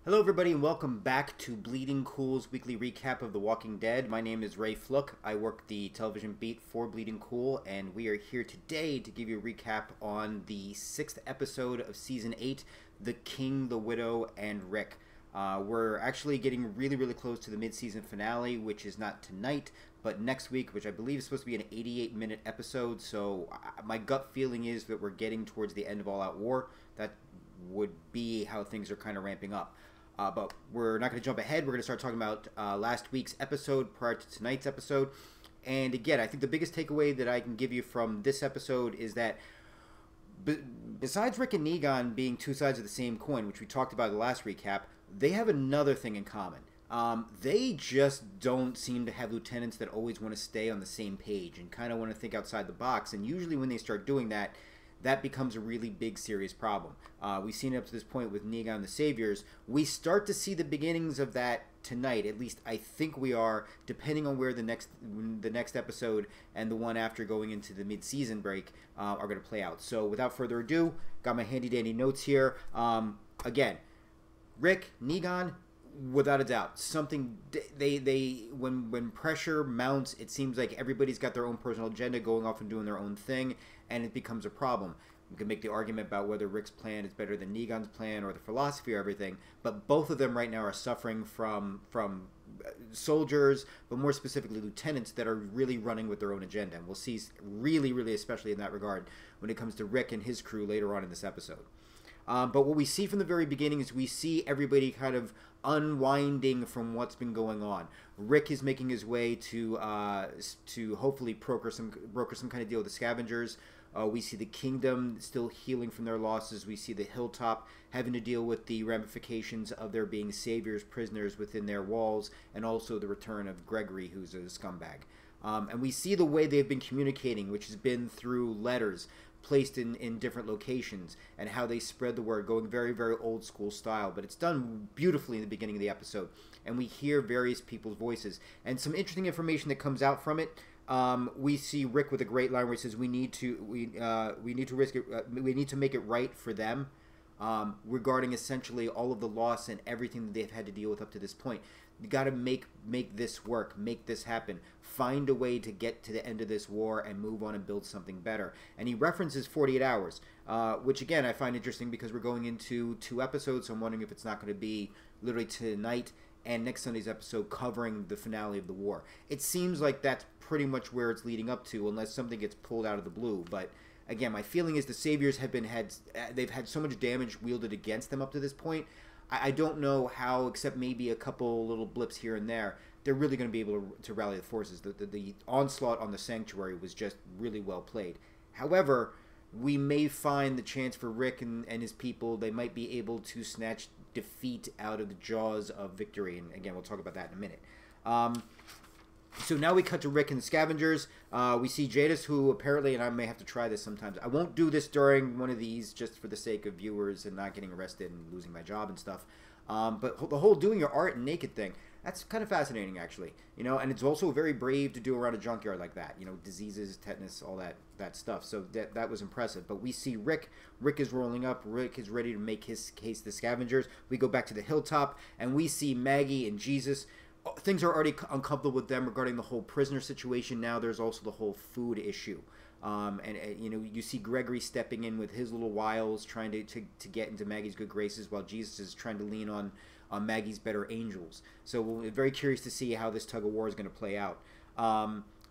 Hello everybody and welcome back to Bleeding Cool's weekly recap of The Walking Dead. My name is Ray Flook. I work the television beat for Bleeding Cool, and we are here today to give you a recap on the 6th episode of Season 8, The King, the Widow, and Rick. We're actually getting really close to the mid-season finale, which is not tonight, but next week, which I believe is supposed to be an 88-minute episode, so my gut feeling is that we're getting towards the end of All Out War. That would be how things are kind of ramping up. But we're not going to jump ahead. We're going to start talking about last week's episode prior to tonight's episode. And again, I think the biggest takeaway that I can give you from this episode is that besides Rick and Negan being two sides of the same coin, which we talked about in the last recap, they have another thing in common. They just don't seem to have lieutenants that always want to stay on the same page and kind of want to think outside the box. And usually when they start doing that, that becomes a really big, serious problem. We've seen it up to this point with Negan and the Saviors. We start to see the beginnings of that tonight. At least I think we are, depending on where the next episode and the one after going into the mid-season break are going to play out. So without further ado, got my handy-dandy notes here. Again, Rick, Negan, without a doubt, something when pressure mounts, it seems like everybody's got their own personal agenda going off and doing their own thing, and it becomes a problem. We can make the argument about whether Rick's plan is better than Negan's plan or the philosophy or everything, but both of them right now are suffering from soldiers, but more specifically lieutenants that are really running with their own agenda. And we'll see really, especially in that regard, when it comes to Rick and his crew later on in this episode. But what we see from the very beginning is we see everybody kind of unwinding from what's been going on. Rick is making his way to hopefully broker some kind of deal with the scavengers. We see the Kingdom still healing from their losses. We see the Hilltop having to deal with the ramifications of there being saviors, prisoners within their walls, and also the return of Gregory, who's a scumbag. And we see the way they've been communicating, which has been through letters placed in different locations, and how they spread the word, going very old school style, but it's done beautifully in the beginning of the episode, and we hear various people's voices and some interesting information that comes out from it. We see Rick with a great line where he says we need to make it right for them, regarding essentially all of the loss and everything that they've had to deal with up to this point. You got to make this work, make this happen, find a way to get to the end of this war and move on and build something better. And he references 48 hours, which again I find interesting because we're going into 2 episodes, so I'm wondering if it's not going to be literally tonight and next Sunday's episode covering the finale of the war. It seems like that's pretty much where it's leading up to, unless something gets pulled out of the blue. But again, my feeling is the Saviors they've had so much damage wielded against them up to this point. I don't know how, except maybe a couple little blips here and there, they're really going to be able to rally the forces. The onslaught on the Sanctuary was just really well played. However, we may find the chance for Rick and his people. They might be able to snatch defeat out of the jaws of victory. And again, we'll talk about that in a minute. So now we cut to Rick and the Scavengers. We see Jadis, who apparently, and I may have to try this sometimes, I won't do this during one of these just for the sake of viewers and not getting arrested and losing my job and stuff. But the whole doing your art and naked thing, that's kind of fascinating, actually. You know, and it's also very brave to do around a junkyard like that. You know, diseases, tetanus, all that stuff. So that was impressive. But we see Rick. Rick is rolling up. Rick is ready to make his case to the Scavengers. We go back to the Hilltop, and we see Maggie and Jesus. Things are already uncomfortable with them regarding the whole prisoner situation. Now there's also the whole food issue. And you know, you see Gregory stepping in with his little wiles, trying to get into Maggie's good graces, while Jesus is trying to lean on Maggie's better angels. So we're very curious to see how this tug of war is going to play out.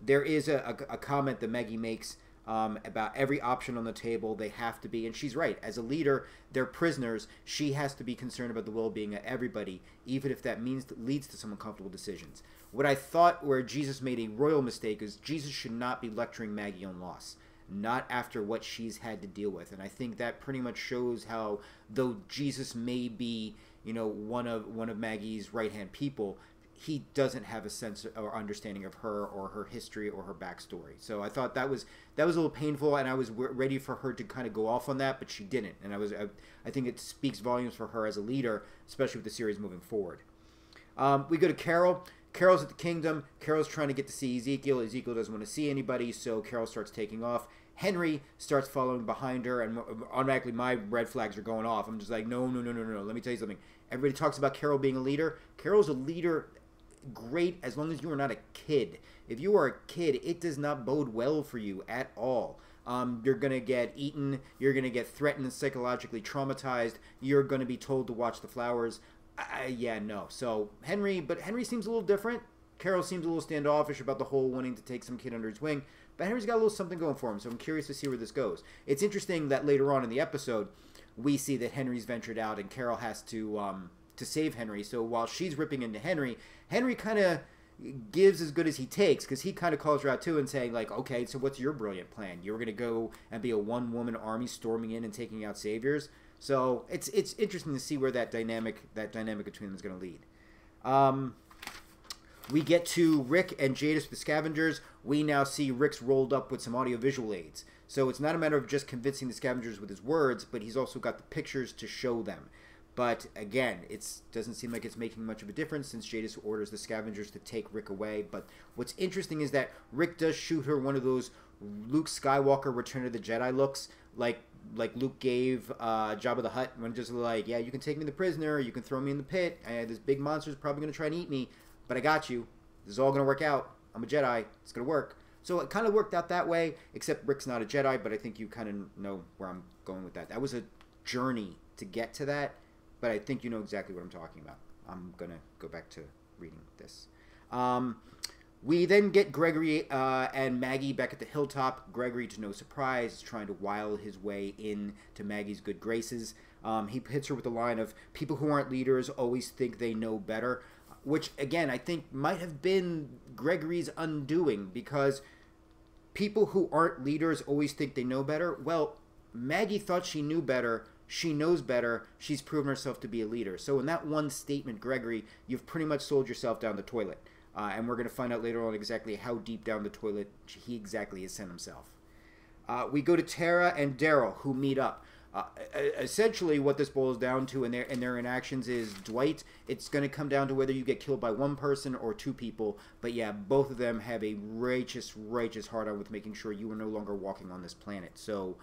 There is a comment that Maggie makes about every option on the table. They have to be, and she's right, as a leader, they're prisoners. She has to be concerned about the well-being of everybody, even if that leads to some uncomfortable decisions. What I thought where Jesus made a royal mistake is Jesus should not be lecturing Maggie on loss, not after what she's had to deal with. And I think that pretty much shows how, though Jesus may be, you know, one of Maggie's right-hand people, he doesn't have a sense or understanding of her or her history or her backstory. So I thought that was a little painful, and I was ready for her to kind of go off on that, but she didn't. And I think it speaks volumes for her as a leader, especially with the series moving forward. We go to Carol. Carol's at the Kingdom. Carol's trying to get to see Ezekiel. Ezekiel doesn't want to see anybody, so Carol starts taking off. Henry starts following behind her, and automatically my red flags are going off. I'm just like, no, no, no, no, no. Let me tell you something. Everybody talks about Carol being a leader. Carol's a leader, great, as long as you are not a kid. If you are a kid, it does not bode well for you at all. You're going to get eaten. You're going to get threatened and psychologically traumatized. You're going to be told to watch the flowers. Yeah, no. So Henry seems a little different. Carol seems a little standoffish about the whole wanting to take some kid under his wing. But Henry's got a little something going for him, so I'm curious to see where this goes. It's interesting that later on in the episode, we see that Henry's ventured out and Carol has to save Henry. So while she's ripping into Henry, Henry kind of gives as good as he takes, because he kind of calls her out too and saying, like, okay, so what's your brilliant plan? You're going to go and be a one-woman army storming in and taking out saviors? So it's interesting to see where that dynamic between them is going to lead. We get to Rick and Jadis with the scavengers. We now see Rick's rolled up with some audiovisual aids. So it's not a matter of just convincing the scavengers with his words, but he's also got the pictures to show them. But again, it doesn't seem like it's making much of a difference since Jadis orders the scavengers to take Rick away. But what's interesting is that Rick does shoot her one of those Luke Skywalker Return of the Jedi looks, like Luke gave Jabba the Hutt, when just like, yeah, you can take me the prisoner, you can throw me in the pit, and this big monster's probably going to try and eat me, but I got you. This is all going to work out. I'm a Jedi. It's going to work. So it kind of worked out that way, except Rick's not a Jedi, but I think you kind of know where I'm going with that. That was a journey to get to that, but I think you know exactly what I'm talking about. I'm going to go back to reading this. We then get Gregory and Maggie back at the hilltop. Gregory, to no surprise, is trying to wile his way into Maggie's good graces. He hits her with the line of, people who aren't leaders always think they know better, which, again, I think might have been Gregory's undoing, because people who aren't leaders always think they know better. Well, Maggie thought she knew better. She knows better. She's proven herself to be a leader. So in that one statement, Gregory, you've pretty much sold yourself down the toilet. And we're going to find out later on exactly how deep down the toilet he exactly has sent himself. We go to Tara and Daryl, who meet up. Essentially, what this boils down to in their interactions is, Dwight, it's going to come down to whether you get killed by one person or two people. But yeah, both of them have a righteous hard-on with making sure you are no longer walking on this planet. So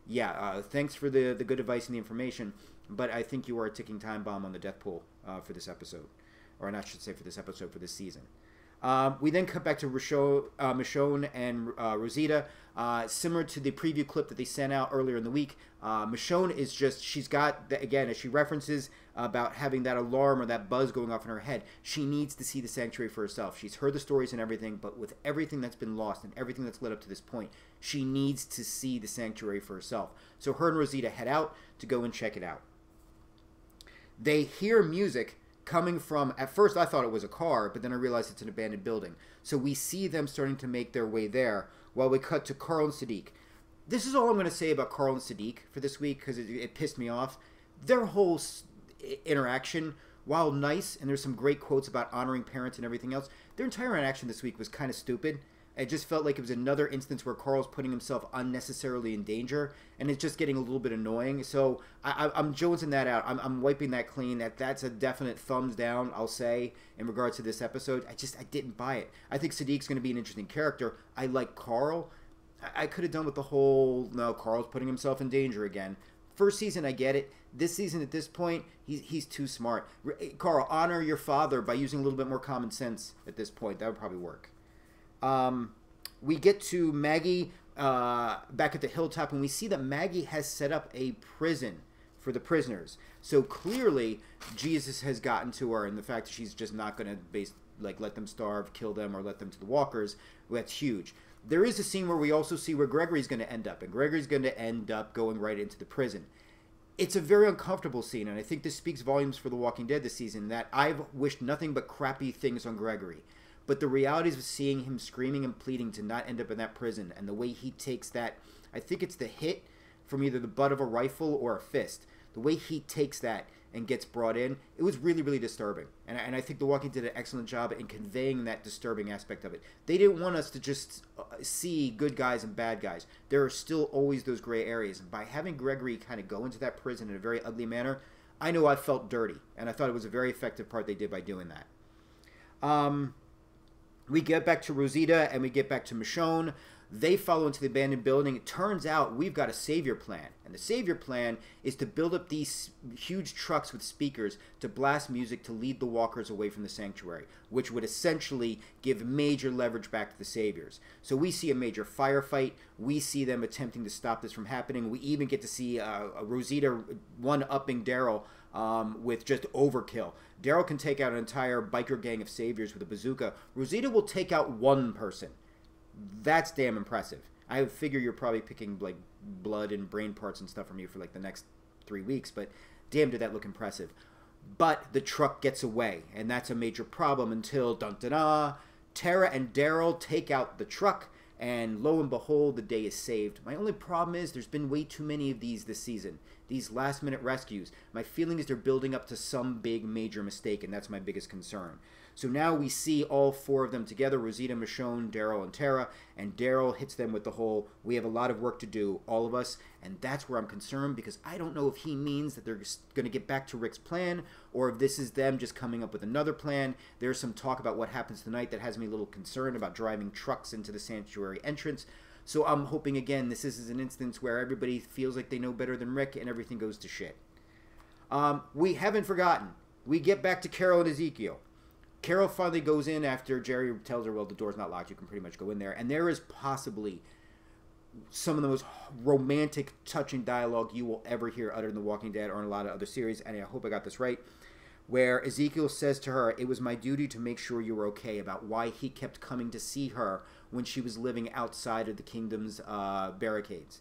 yeah, thanks for the good advice and the information. But I think you are a ticking time bomb on the death pool for this episode. Or I should say for this episode, for this season. We then cut back to Michonne and Rosita. Similar to the preview clip that they sent out earlier in the week, Michonne is just, she's got, again, as she references about having that alarm or that buzz going off in her head, she needs to see the sanctuary for herself. She's heard the stories and everything, but with everything that's been lost and everything that's led up to this point, she needs to see the sanctuary for herself. So her and Rosita head out to go and check it out. They hear music coming from, at first I thought it was a car, but then I realized it's an abandoned building. So we see them starting to make their way there while we cut to Carl and Sadiq. This is all I'm going to say about Carl and Sadiq for this week, because it pissed me off. Their whole interaction, while nice, and there's some great quotes about honoring parents and everything else, their entire interaction this week was kind of stupid. It just felt like it was another instance where Carl's putting himself unnecessarily in danger, and it's just getting a little bit annoying. So I'm jonesing that out. I'm wiping that clean. That's a definite thumbs down, I'll say, in regards to this episode. I didn't buy it. I think Sadiq's going to be an interesting character. I like Carl. I could have done with the whole, no, Carl's putting himself in danger again. First season, I get it. This season, at this point, he's too smart. Carl, honor your father by using a little bit more common sense at this point. That would probably work. We get to Maggie back at the hilltop, and we see that Maggie has set up a prison for the prisoners. So clearly, Jesus has gotten to her, and the fact that she's just not going to let them starve, kill them, or let them to the walkers, that's huge. There is a scene where we also see where Gregory's going to end up, and Gregory's going to end up going right into the prison. It's a very uncomfortable scene, and I think this speaks volumes for The Walking Dead this season, that I've wished nothing but crappy things on Gregory. But the realities of seeing him screaming and pleading to not end up in that prison, and the way he takes that, I think it's the hit from either the butt of a rifle or a fist, the way he takes that and gets brought in, it was really, really disturbing. And I think The Walking Dead did an excellent job in conveying that disturbing aspect of it. They didn't want us to just see good guys and bad guys. There are still always those gray areas. And by having Gregory kind of go into that prison in a very ugly manner, I know I felt dirty. And I thought it was a very effective part they did by doing that. We get back to Rosita and we get back to Michonne. They follow into the abandoned building. It turns out we've got a savior plan. And the savior plan is to build up these huge trucks with speakers to blast music to lead the walkers away from the sanctuary, which would essentially give major leverage back to the saviors. So we see a major firefight. We see them attempting to stop this from happening. We even get to see Rosita one-upping Daryl with just overkill. Daryl can take out an entire biker gang of saviors with a bazooka. Rosita will take out one person. That's damn impressive. I figure you're probably picking like blood and brain parts and stuff from you for like the next 3 weeks, but damn did that look impressive. But the truck gets away, and that's a major problem until dun-dun-dun, Tara and Daryl take out the truck, and lo and behold, the day is saved. My only problem is there's been way too many of these this season. These last-minute rescues. My feeling is they're building up to some big major mistake, and that's my biggest concern. So now we see all 4 of them together, Rosita, Michonne, Daryl, and Tara, and Daryl hits them with the whole, we have a lot of work to do, all of us, and that's where I'm concerned, because I don't know if he means that they're going to get back to Rick's plan, or if this is them just coming up with another plan. There's some talk about what happens tonight that has me a little concerned about driving trucks into the sanctuary entrance. So I'm hoping, again, this is an instance where everybody feels like they know better than Rick, and everything goes to shit. We haven't forgotten. We get back to Carol and Ezekiel. Carol finally goes in after Jerry tells her, well, the door's not locked, you can pretty much go in there. And there is possibly some of the most romantic, touching dialogue you will ever hear uttered in The Walking Dead or in a lot of other series, and I hope I got this right, where Ezekiel says to her, it was my duty to make sure you were okay, about why he kept coming to see her when she was living outside of the kingdom's barricades.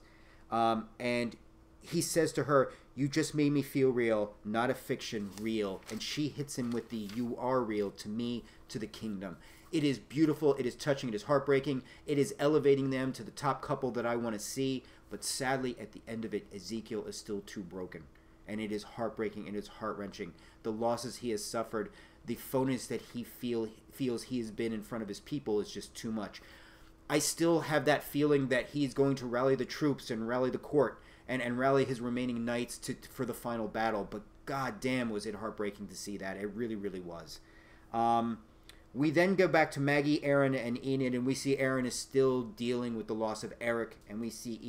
And he says to her, you just made me feel real, not a fiction, real. And she hits him with the, you are real to me, to the kingdom. It is beautiful, it is touching, it is heartbreaking, it is elevating them to the top couple that I want to see. But sadly, at the end of it, Ezekiel is still too broken. And it is heartbreaking and it's heart-wrenching. The losses he has suffered, the phoniness that he feels he has been in front of his people is just too much. I still have that feeling that he's going to rally the troops and rally the court and rally his remaining knights for the final battle. But god damn, was it heartbreaking to see that. It really, really was. We then go back to Maggie, Aaron, and Enid, and we see Aaron is still dealing with the loss of Eric, and we see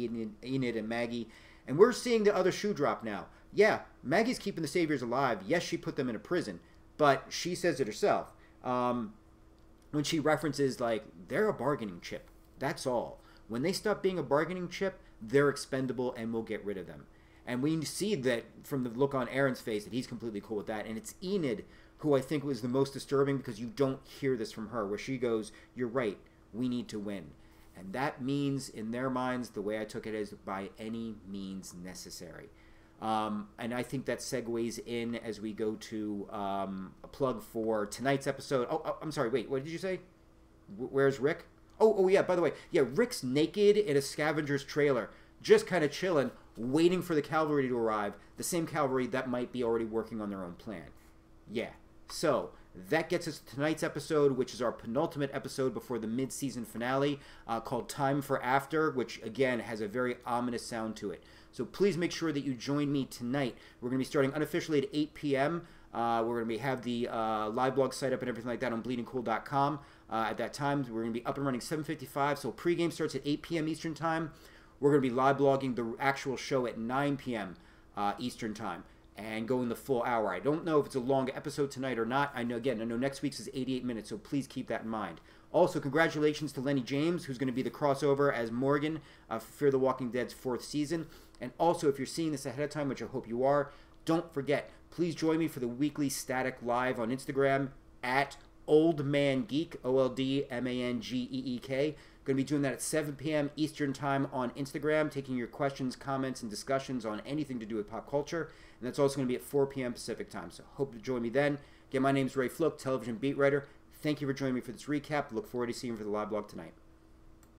Enid and Maggie, and we're seeing the other shoe drop now. Yeah, Maggie's keeping the Saviors alive. Yes, she put them in a prison, but she says it herself. When she references, like, they're a bargaining chip. That's all. When they stop being a bargaining chip, they're expendable, and we'll get rid of them. And we see that from the look on Aaron's face that he's completely cool with that. And it's Enid who I think was the most disturbing, because you don't hear this from her, where she goes, you're right, we need to win. And that means, in their minds, the way I took it is by any means necessary. And I think that segues in as we go to a plug for tonight's episode. Oh, I'm sorry, wait, what did you say? Where's Rick? Oh, yeah, by the way, yeah, Rick's naked in a scavenger's trailer, just kind of chilling, waiting for the cavalry to arrive, the same cavalry that might be already working on their own plan. Yeah, so that gets us to tonight's episode, which is our penultimate episode before the mid-season finale, called Time for After, which, again, has a very ominous sound to it. So please make sure that you join me tonight. We're going to be starting unofficially at 8 p.m. We're going to have the live blog site up and everything like that on bleedingcool.com. At that time, we're going to be up and running 7:55, so pregame starts at 8 p.m. Eastern Time. We're going to be live blogging the actual show at 9 p.m. Eastern Time and going the full hour. I don't know if it's a long episode tonight or not. I know next week's is 88 minutes, so please keep that in mind. Also, congratulations to Lenny James, who's going to be the crossover as Morgan for Fear the Walking Dead's 4th season. And also, if you're seeing this ahead of time, which I hope you are, don't forget, please join me for the weekly Static Live on Instagram at OldManGeek, OldManGeek. Going to be doing that at 7 p.m. Eastern Time on Instagram, taking your questions, comments, and discussions on anything to do with pop culture. And that's also going to be at 4 p.m. Pacific Time, so hope to join me then. Again, my name is Ray Fluke, television beat writer. Thank you for joining me for this recap. Look forward to seeing you for the live blog tonight.